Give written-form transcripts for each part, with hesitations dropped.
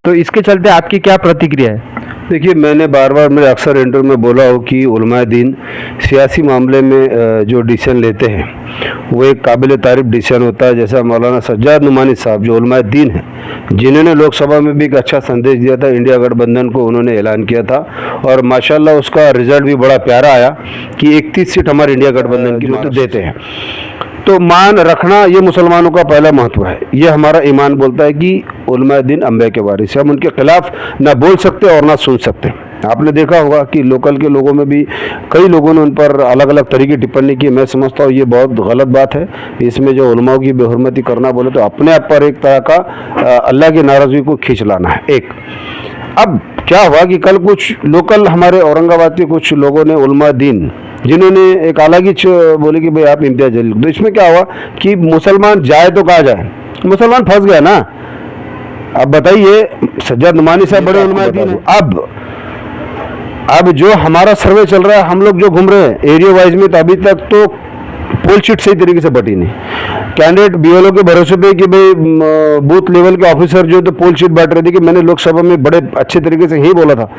तो इसके चलते आपकी क्या प्रतिक्रिया है? देखिए, मैंने बार बार मेरे अक्सर इंटरव्यू में बोला हो कि उलमाए दीन सियासी मामले में जो डिसीजन लेते हैं वो एक काबिल तारीफ डिसीजन होता है। जैसा मौलाना सज्जाद नुमानी साहब जो उलमाए दीन हैं, जिन्होंने लोकसभा में भी एक अच्छा संदेश दिया था, इंडिया गठबंधन को उन्होंने ऐलान किया था और माशाल्लाह उसका रिजल्ट भी बड़ा प्यारा आया कि 31 सीट हमारे इंडिया गठबंधन की तो देते हैं। तो मान रखना ये मुसलमानों का पहला महत्व है। ये हमारा ईमान बोलता है कि उलमाए दीन अंबिया के वारिस है, हम उनके खिलाफ ना बोल सकते और ना सुन सकते। आपने देखा होगा कि लोकल के लोगों में भी कई लोगों ने उन पर अलग अलग तरीके टिप्पणी की। मैं समझता हूँ ये बहुत गलत बात है। इसमें जो उलमाओं की बेहुरमती करना बोले तो अपने आप पर एक तरह का अल्लाह की नाराज़गी को खींच लाना है। एक अब क्या हुआ कि कल कुछ लोकल हमारे औरंगाबाद के कुछ लोगों ने उलमाए दीन जिन्होंने एक अलग ही बोले कि भाई आप इम्तियाज जलील, तो इसमें क्या हुआ कि मुसलमान जाए तो कहाँ जाए, मुसलमान फंस गया ना। अब बताइए, सज्जाद नुमानी साहब बड़े उलमाए दीन हैं। अब जो हमारा सर्वे चल रहा है, हम लोग जो घूम रहे हैं एरिया वाइज में, तो अभी तक तो पोल शीट सही तरीके से बटी नहीं। कैंडिडेट बीएलओ के भरोसे पे कि भाई बूथ लेवल के ऑफिसर जो तो पोल शीट बांट रहे थे, कि मैंने लोकसभा में बड़े अच्छे तरीके से ही बोला था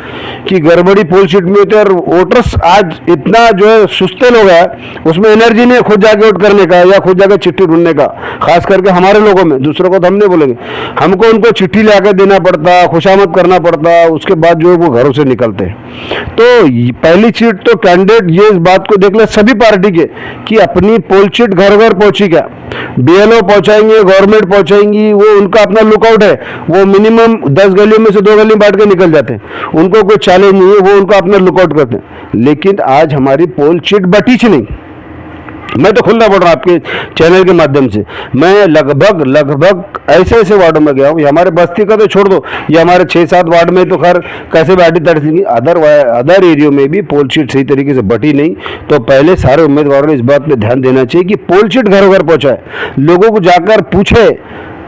कि गड़बड़ी पोल शीट में होती है और वोटर्स आज इतना जो है सुस्तेल हो गया है, उसमें एनर्जी नहीं है खुद जाके वोट करने का या खुद जाके चिट्ठी ढूंढने का। खास करके हमारे लोगों में, दूसरों को तो हम नहीं बोलेंगे, हमको उनको चिट्ठी लाकर देना पड़ता, खुशामद करना पड़ता, उसके बाद जो है वो घरों से निकलते हैं। तो पहली चीज तो कैंडिडेट ये इस बात को देख ले सभी पार्टी के कि अपनी पोल शीट घर घर पहुंची क्या, बीएलओ पहुंचाएंगे, गवर्नमेंट पहुंचाएंगी, वो उनका अपना लुकआउट है। वो मिनिमम 10 गलियों में से 2 गली बांट के निकल जाते हैं, उनको कोई चैलेंज नहीं है, वो उनका अपना लुकआउट करते हैं। लेकिन आज हमारी पोल शीट बटी ही नहीं। मैं तो खुलना पड़ रहा आपके चैनल के माध्यम से, मैं लगभग ऐसे वार्डों में गया हूँ। ये हमारे बस्ती का तो छोड़ दो, ये हमारे 6-7 वार्ड में तो खैर कैसे बैठी तड़ती, अदर एरियो में भी पोल शीट सही तरीके से बटी नहीं। तो पहले सारे उम्मीदवारों ने इस बात पे ध्यान देना चाहिए कि पोल शीट घर घर पहुँचाए, लोगों को जाकर पूछे।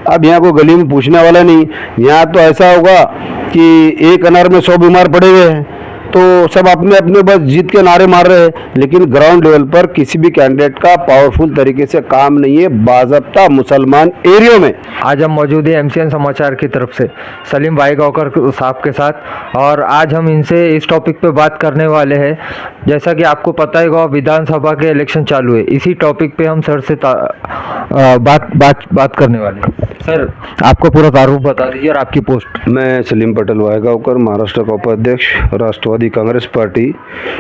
अब यहाँ को गली में पूछने वाला नहीं, यहाँ तो ऐसा होगा कि एक अनार में 100 बीमार पड़े हुए हैं, तो सब अपने अपने बस जीत के नारे मार रहे हैं। लेकिन ग्राउंड लेवल पर किसी भी कैंडिडेट का पावरफुल तरीके से काम नहीं है बाज़ाब्ता मुसलमान एरियो में। आज हम मौजूद हैं एमसीएन समाचार की तरफ से सलीम वाईगांवकर साहब के साथ, और आज हम इनसे इस टॉपिक पे बात करने वाले हैं। जैसा कि आपको पता ही होगा, विधानसभा के इलेक्शन चालू है, इसी टॉपिक पे हम सर से बात करने वाले हैं। सर, आपको पूरा तारुफ बता दीजिए और आपकी पोस्ट। मैं सलीम पटेल वाईगांवकर, महाराष्ट्र का उपाध्यक्ष, राष्ट्रवादी कांग्रेस पार्टी,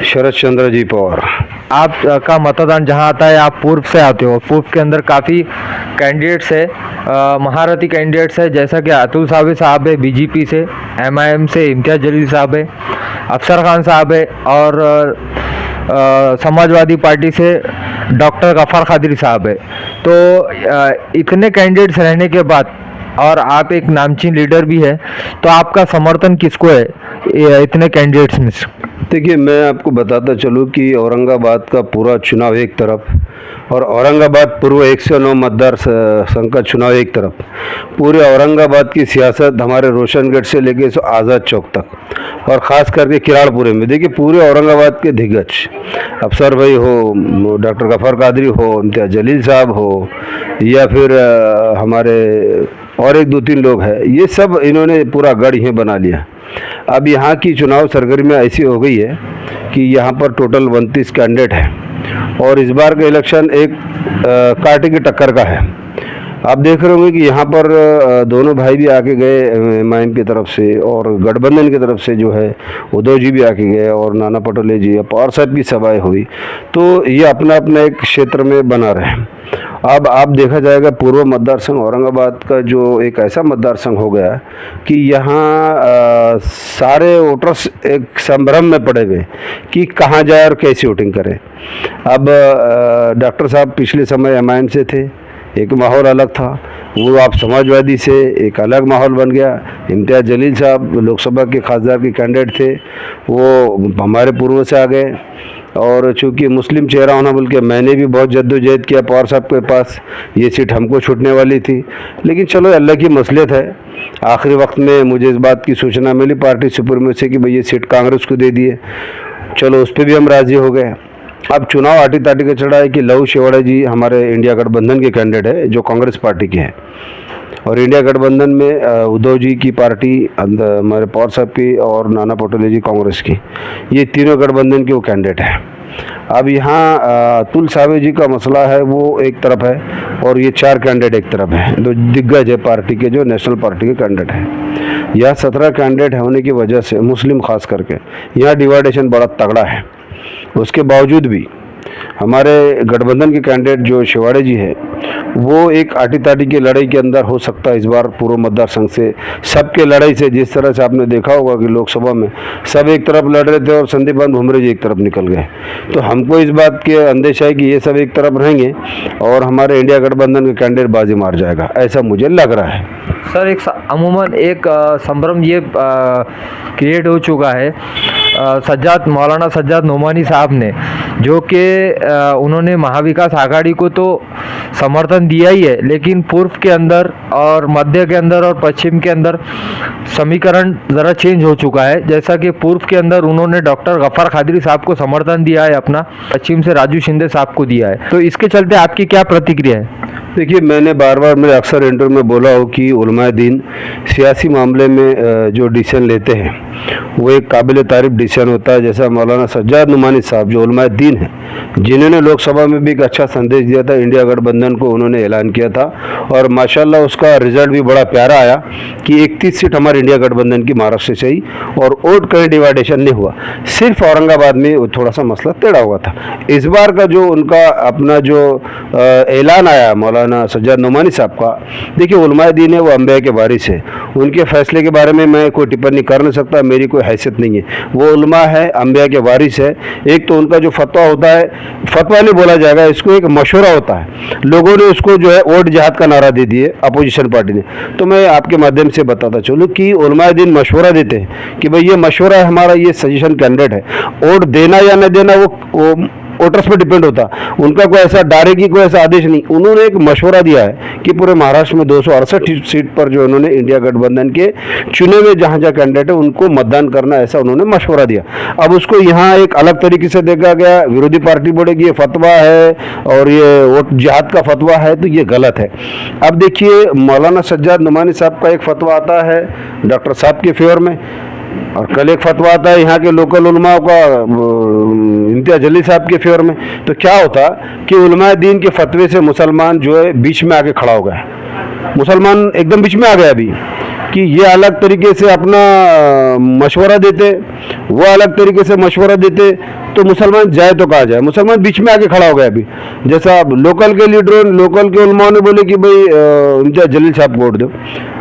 शरद चंद्र जी पवार। आपका मतदान जहां आता है, आप पूर्व से आते हो। पूर्व के अंदर काफ़ी कैंडिडेट्स है, महारथी कैंडिडेट्स है, जैसा कि अतुल साहब है बीजेपी से, एमआईएम से इम्तियाज जलील साहब है, अफसर खान साहब है, और समाजवादी पार्टी से डॉक्टर गफार कादरी साहब है। तो इतने कैंडिडेट्स रहने के बाद, और आप एक नामचीन लीडर भी है, तो आपका समर्थन किसको है इतने कैंडिडेट्स में से? देखिए, मैं आपको बताता चलूँ कि औरंगाबाद का पूरा चुनाव एक तरफ और औरंगाबाद पूर्व 109 मतदार संघ का चुनाव एक तरफ। पूरे औरंगाबाद की सियासत हमारे रोशन गेट से लेके आज़ाद चौक तक और ख़ास करके किराड़पुरे में, देखिए पूरे औरंगाबाद के दिग्गज, अफसर भाई हो, डॉक्टर गफार कादरी हो, इम्तियाज जलील साहब हो, या फिर हमारे और 1-2-3 लोग हैं, ये सब इन्होंने पूरा गढ़ ही बना लिया। अब यहाँ की चुनाव सरगर्मियाँ ऐसी हो गई है कि यहाँ पर टोटल 29 कैंडिडेट हैं और इस बार का इलेक्शन एक कांटे की टक्कर का है। आप देख रहे होंगे कि यहाँ पर दोनों भाई भी आके गए एमआईएम की तरफ से, और गठबंधन की तरफ से जो है उद्धव जी भी आके गए, और नाना पटोले जी, पवार साहब की सभाएँ हुई। तो ये अपना अपना एक क्षेत्र में बना रहे। अब आप देखा जाएगा पूर्व मतदार संघ औरंगाबाद का जो एक ऐसा मतदार संघ हो गया कि यहाँ सारे वोटर्स एक संभ्रम में पड़े हुए कि कहाँ जाए और कैसे वोटिंग करें। अब डॉक्टर साहब पिछले समय एमआईएम से थे, एक माहौल अलग था, वो आप समाजवादी से एक अलग माहौल बन गया। इम्तियाज जलील साहब लोकसभा के खासदार के कैंडिडेट थे, वो हमारे पूर्व से आ गए, और चूँकि मुस्लिम चेहरा होना बोल के मैंने भी बहुत जद्दोजहद किया पवार साहब के पास, ये सीट हमको छूटने वाली थी, लेकिन चलो अल्लाह की मसलियत है। आखिरी वक्त में मुझे इस बात की सूचना मिली पार्टी सुप्रीमो से कि भाई ये सीट कांग्रेस को दे दिए, चलो उस पर भी हम राज़ी हो गए। अब चुनाव आटी ताटी का चढ़ा है कि लहू शेवाड़ा जी हमारे इंडिया गठबंधन के कैंडिडेट है जो कांग्रेस पार्टी के हैं, और इंडिया गठबंधन में उद्धव जी की पार्टी, हमारे पवार साहब की और नाना पटोले जी कांग्रेस की, ये तीनों गठबंधन के वो कैंडिडेट हैं। अब यहाँ अतुल सावे जी का मसला है वो एक तरफ है और ये 4 कैंडिडेट एक तरफ है, जो दिग्गज है पार्टी के, जो नेशनल पार्टी के कैंडिडेट हैं। यह 17 कैंडिडेट होने की वजह से मुस्लिम खास करके यहाँ डिवाइडेशन बड़ा तगड़ा है। उसके बावजूद भी हमारे गठबंधन के कैंडिडेट जो शिवाड़े जी है वो एक आटी ताटी की लड़ाई के अंदर हो सकता है इस बार पूर्व मतदार संघ से सबके लड़ाई से, जिस तरह से आपने देखा होगा कि लोकसभा में सब एक तरफ लड़ रहे थे और संदीप भुमरे जी एक तरफ निकल गए। तो हमको इस बात के अंदेशा है कि ये सब एक तरफ रहेंगे और हमारे इंडिया गठबंधन के कैंडिडेट बाजी मार जाएगा, ऐसा मुझे लग रहा है। सर अमूमन एक संभ्रम ये क्रिएट हो चुका है मौलाना सज्जाद नोमानी साहब ने, जो कि उन्होंने महाविकास आघाड़ी को तो समर्थन दिया ही है, लेकिन पूर्व के अंदर और मध्य के अंदर और पश्चिम के अंदर समीकरण ज़रा चेंज हो चुका है। जैसा कि पूर्व के अंदर उन्होंने डॉक्टर गफ्फार कादरी साहब को समर्थन दिया है अपना, पश्चिम से राजू शिंदे साहब को दिया है। तो इसके चलते आपकी क्या प्रतिक्रिया है? देखिए, मैंने बार बार मेरे अक्सर इंटरव्यू में बोला हो कि उलमाए दीन सियासी मामले में जो डिसीजन लेते हैं वो एक काबिल तारीफ डिसीजन होता है। जैसा मौलाना सज्जाद नुमानी साहब जो उलमाए दीन हैं, जिन्होंने लोकसभा में भी एक अच्छा संदेश दिया था, इंडिया गठबंधन को उन्होंने ऐलान किया था और माशाल्लाह उसका रिजल्ट भी बड़ा प्यारा आया कि 31 सीट हमारे इंडिया गठबंधन की महाराष्ट्र से ही, और वोट कहीं डिवाइडेशन नहीं हुआ, सिर्फ औरंगाबाद में थोड़ा सा मसला टेढ़ा हुआ था। इस बार का जो उनका अपना जो ऐलान आया मौलाना सज्जाद नुमानी साहब का, देखिए उलमाए दीन है, वो अंबिया के वारिस है, उनके फैसले के बारे में मैं कोई टिप्पणी कर नहीं सकता, मेरी कोई हैसियत नहीं है। वो उलमा है, अंबिया के वारिस है। एक तो उनका जो फतवा होता है, फतवा नहीं बोला जाएगा, इसको एक मशवरा होता है। लोगों ने उसको जो है वोट जिहाद का नारा दे दिए अपोजिशन पार्टी ने। तो मैं आपके माध्यम से बताता चलूँ कि उलमाए दीन मशवरा देते हैं कि भाई ये मशवरा है हमारा, ये सजेशन कैंडिडेट है, वोट देना या न देना वो वोटर्स पे डिपेंड होता। उनका कोई ऐसा डायरेक्टली कोई ऐसा आदेश नहीं, उन्होंने एक मशवरा दिया है कि पूरे महाराष्ट्र में 268 सीट पर जो उन्होंने इंडिया गठबंधन के चुने हुए जहाँ जहाँ कैंडिडेट है उनको मतदान करना, ऐसा उन्होंने मशवरा दिया। अब उसको यहाँ एक अलग तरीके से देखा गया, विरोधी पार्टी बोलेगी ये फतवा है और ये वोट जिहाद का फतवा है, तो ये गलत है। अब देखिए मौलाना सज्जाद नुमानी साहब का एक फतवा आता है डॉक्टर साहब के फेवर में, और कल एक फतवा आता है यहाँ के लोकल उलमा का इम्तियाज जलील साहब के फेवर में। तो क्या होता कि उलमाए दीन के फतवे से मुसलमान जो है बीच में आके खड़ा हो गया, मुसलमान एकदम बीच में आ गया अभी कि ये अलग तरीके से अपना मशवरा देते, वो अलग तरीके से मशवरा देते, तो मुसलमान जाए तो कहाँ जाए, मुसलमान बीच में आके खड़ा हो गया अभी। जैसा लोकल के लीडरों, लोकल के उलमाओं ने बोले कि भाई इम्तियाज जलील साहब को वोट दो,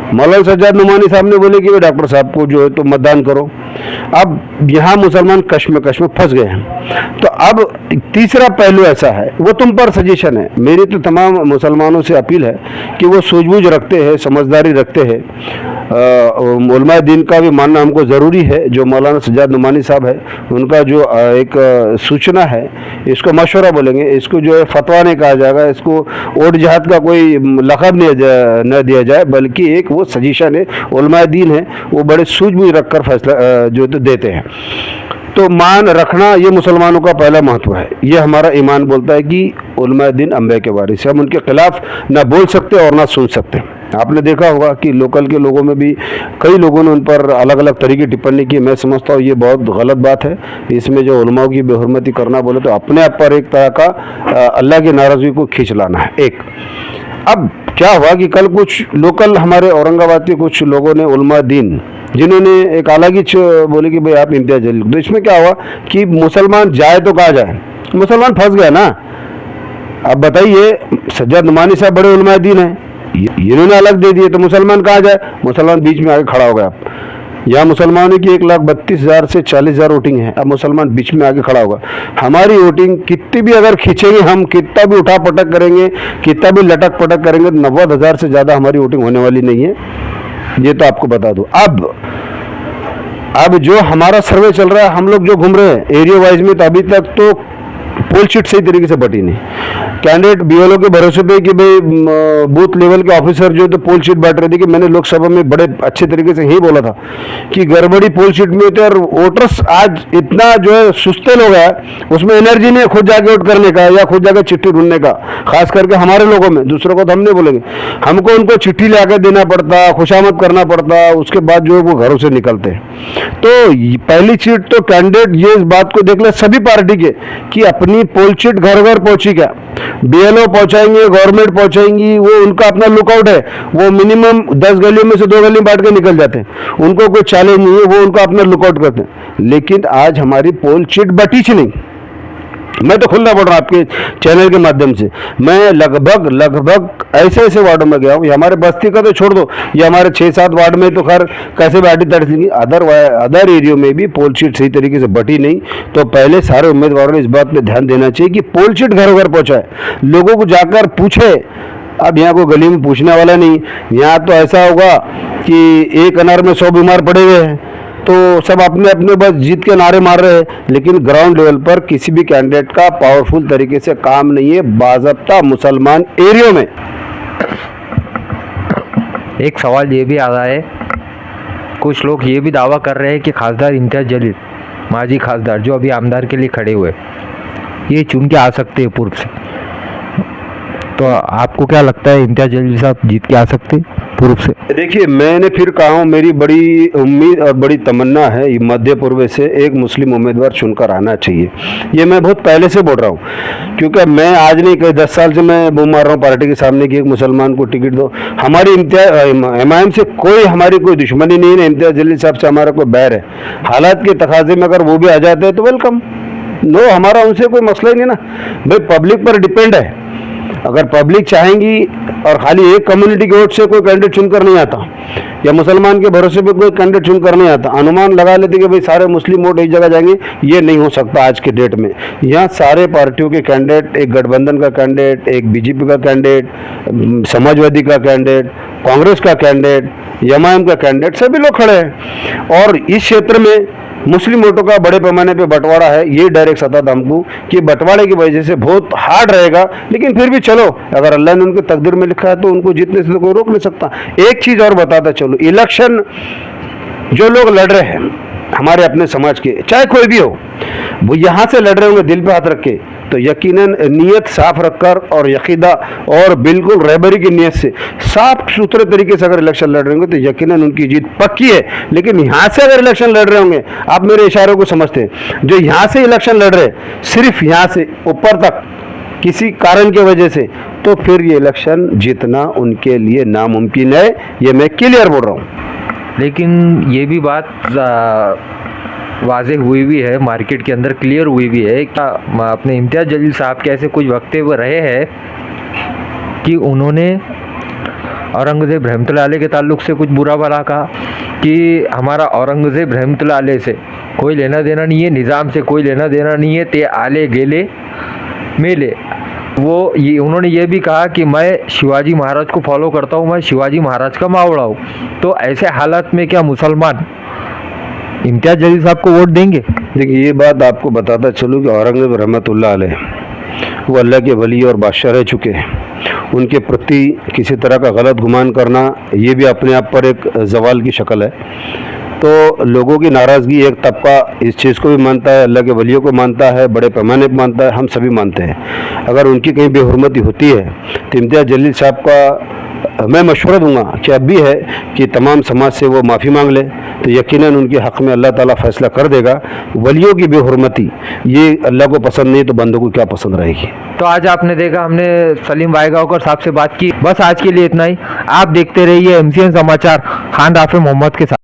मौलाना सज्जाद नुमानी साहब ने बोले कि भाई डॉक्टर साहब को जो है तो मतदान करो। अब यहाँ मुसलमान कश में फंस गए हैं। तो अब तीसरा पहलू ऐसा है, वो तुम पर सजेशन है, मेरी तो तमाम मुसलमानों से अपील है कि वो सूझबूझ रखते हैं, समझदारी रखते हैं। उलमाए दीन का भी मानना हमको ज़रूरी है। जो मौलाना सज्जाद नुमानी साहब है उनका जो एक सूचना है, इसको मशवरा बोलेंगे, इसको जो है फतवा नहीं कहा जाएगा, इसको वोट जिहाद का कोई लक़ब न दिया जाए, बल्कि एक वो सजेशन है। उलमाए दीन है वो बड़े सूझबूझ रखकर फैसला जो तो देते हैं। तो मान रखना ये मुसलमानों का पहला महत्व है। ये हमारा ईमान बोलता है कि उलमाए दीन अंबिया के वारिस है, हम उनके खिलाफ ना बोल सकते और ना सुन सकते। आपने देखा होगा कि लोकल के लोगों में भी कई लोगों ने उन पर अलग अलग तरीके की टिप्पणी की। मैं समझता हूँ ये बहुत गलत बात है। इसमें जो उलमाओं की बेहुरमती करना बोले तो अपने आप पर एक तरह का अल्लाह की नाराज़गी को खींच लाना है। एक अब क्या हुआ कि कल कुछ लोकल हमारे औरंगाबाद के कुछ लोगों ने उलमा दीन जिन्होंने एक अलग ही बोले कि भाई आप इम्तियाज जलील, तो इसमें क्या हुआ कि मुसलमान जाए तो कहाँ जाए, मुसलमान फंस गया ना। अब बताइए सज्जाद नुमानी साहब बड़े उलमा दीन हैं, इन्होंने अलग दे दिए, तो मुसलमान कहाँ जाए, मुसलमान बीच में आके खड़ा हो गया। यहाँ मुसलमानों की 1,32,000 से 40,000 वोटिंग है, अब मुसलमान बीच में आके खड़ा होगा। हमारी वोटिंग कितनी भी अगर खींचेंगे, हम कितना भी उठा पटक करेंगे, कितना भी लटक पटक करेंगे, तो 90,000 से ज़्यादा हमारी वोटिंग होने वाली नहीं है, ये तो आपको बता दूँ। अब जो हमारा सर्वे चल रहा है, हम लोग जो घूम रहे हैं एरिया वाइज में, तो अभी तक तो पोल शीट सही तरीके से बटी नहीं। कैंडिडेट बीएलओ के भरोसे पे कि भाई बूथ लेवल के ऑफिसर जो तो पोल शीट बांट रहे थे, कि मैंने लोकसभा में बड़े अच्छे तरीके से यही बोला था कि गड़बड़ी पोल शीट में होती है, और वोटर्स आज इतना जो है सुस्ते लोग हैं, उसमें एनर्जी नहीं है खुद जाके वोट करने का या खुद जाके चिट्ठी ढूंढने का। खास करके हमारे लोगों में, दूसरों को तो हम नहीं बोलेंगे, हमको उनको चिट्ठी लाके देना पड़ता, खुशामद करना पड़ता, उसके बाद जो है वो घरों से निकलते हैं। तो पहली चीज तो कैंडिडेट ये इस बात को देख ले सभी पार्टी के कि अपनी पोल शीट घर घर पहुंची क्या, बीएलओ पहुंचाएंगे, गवर्नमेंट पहुंचाएंगी, वो उनका अपना लुकआउट है, वो मिनिमम 10 गलियों में से 2 गली बांट के निकल जाते हैं, उनको कोई चैलेंज नहीं है, वो उनका अपना लुकआउट करते हैं। लेकिन आज हमारी पोल शीट बटी ही नहीं। मैं तो खुला बोल रहा हूँ आपके चैनल के माध्यम से, मैं लगभग ऐसे वार्डों में गया हूँ, ये हमारे बस्ती का तो छोड़ दो, ये हमारे 6-7 वार्ड में तो खैर कैसे बैठी तड़सी, अदर एरियो में भी पोल शीट सही तरीके से बटी नहीं। तो पहले सारे उम्मीदवारों ने इस बात पे ध्यान देना चाहिए कि पोल शीट घर घर पहुँचाए, लोगों को जाकर पूछे। अब यहाँ कोई गली में पूछने वाला नहीं, यहाँ तो ऐसा होगा कि एक अनार में 100 बीमार पड़े हुए हैं, तो सब अपने अपने बस जीत के नारे मार रहे हैं, लेकिन ग्राउंड लेवल पर किसी भी कैंडिडेट का पावरफुल तरीके से काम नहीं है बाज़ाब्ता मुसलमान एरियो में। एक सवाल ये भी आ रहा है, कुछ लोग ये भी दावा कर रहे हैं कि खासदार इम्तियाज़ जलील, माजी खासदार जो अभी आमदार के लिए खड़े हुए, ये चुन के आ सकते हैं पूर्व से। तो आपको क्या लगता है, इम्तियाज़ जलील साहब जीत के आ सकते पूर्व से? देखिए, मैंने फिर कहा हूँ, मेरी बड़ी उम्मीद और बड़ी तमन्ना है मध्य पूर्व से एक मुस्लिम उम्मीदवार चुनकर आना चाहिए। ये मैं बहुत पहले से बोल रहा हूँ, क्योंकि मैं आज नहीं, कई 10 साल से मैं बूम मार रहा हूँ पार्टी के सामने कि एक मुसलमान को टिकट दो। हमारी एमआईएम से हमारी कोई दुश्मनी नहीं है, इम्तियाज़ जलील साहब से हमारा कोई बैर है। हालात के तकाजे में अगर वो भी आ जाते हैं तो वेलकम, नो, हमारा उनसे कोई मसला ही नहीं ना भाई, पब्लिक पर डिपेंड है। अगर पब्लिक चाहेंगी और खाली एक कम्युनिटी के वोट से कोई कैंडिडेट चुनकर नहीं आता, या मुसलमान के भरोसे पे कोई कैंडिडेट चुनकर नहीं आता, अनुमान लगा लेते कि भाई सारे मुस्लिम वोट एक जगह जाएंगे, ये नहीं हो सकता आज के डेट में। यहाँ सारे पार्टियों के कैंडिडेट, एक गठबंधन का कैंडिडेट, एक बीजेपी का कैंडिडेट, समाजवादी का कैंडिडेट, कांग्रेस का कैंडिडेट, एमआईएम का कैंडिडेट, सभी लोग खड़े हैं। और इस क्षेत्र में मुस्लिम वोटों का बड़े पैमाने पे बंटवारा है, ये डर एक सता था हमको कि बंटवारे की वजह से बहुत हार्ड रहेगा, लेकिन फिर भी चलो, अगर अल्लाह ने उनके तकदीर में लिखा है तो उनको जीतने से तो कोई रोक नहीं सकता। एक चीज़ और बताता चलो, इलेक्शन जो लोग लड़ रहे हैं हमारे अपने समाज के, चाहे कोई भी हो, वो यहाँ से लड़ रहे होंगे दिल पे हाथ रख के, तो यकीनन नीयत साफ रखकर और यकीदा और बिल्कुल रहबरी की नीयत से साफ सुथरे तरीके से अगर इलेक्शन लड़ रहे होंगे तो यकीनन उनकी जीत पक्की है। लेकिन यहाँ से अगर इलेक्शन लड़ रहे होंगे, आप मेरे इशारों को समझते हैं, जो यहाँ से इलेक्शन लड़ रहे हैं सिर्फ यहाँ से ऊपर तक किसी कारण की वजह से, तो फिर ये इलेक्शन जीतना उनके लिए नामुमकिन है, ये मैं क्लियर बोल रहा हूँ। लेकिन ये भी बात वाज़ेह हुई भी है, मार्केट के अंदर क्लियर हुई भी है कि अपने इम्तियाज़ जलील साहब के ऐसे कुछ वक्तव्य रहे हैं कि उन्होंने औरंगज़ेब रहमतुल्लाह अलैह के ताल्लुक़ से कुछ बुरा भला कहा कि हमारा औरंगज़ेब रहमतुल्लाह अलैह से कोई लेना देना नहीं है, निज़ाम से कोई लेना देना नहीं है, ते आले गेले मेले। उन्होंने ये भी कहा कि मैं शिवाजी महाराज को फॉलो करता हूँ, मैं शिवाजी महाराज का मावड़ा हूँ। तो ऐसे हालात में क्या मुसलमान इम्तियाज़ जलील साहब को वोट देंगे? देखिए, ये बात आपको बताता चलूँ कि औरंगज़ेब रहमतुल्लाह अलैह वो अल्लाह के वली और बादशाह रह चुके हैं, उनके प्रति किसी तरह का गलत गुमान करना ये भी अपने आप पर एक जवाल की शक्ल है। तो लोगों की नाराज़गी, एक तबका इस चीज़ को भी मानता है, अल्लाह के वलियों को मानता है, बड़े पैमाने पर मानता है, हम सभी मानते हैं। अगर उनकी कहीं बेहुरमती होती है तो इम्तियाज़ जलील साहब का मैं मशवरा दूंगा कि अब भी है कि तमाम समाज से वो माफ़ी मांग ले, तो यकीनन उनके हक़ में अल्लाह ताला फ़ैसला कर देगा। वलियों की बेहुरमती ये अल्लाह को पसंद नहीं, तो बंदों को क्या पसंद रहेगी। तो आज आपने देखा, हमने सलीम वायगांवकर साहब से बात की। बस आज के लिए इतना ही। आप देखते रहिए MCN समाचार खान राफे मोहम्मद के साथ।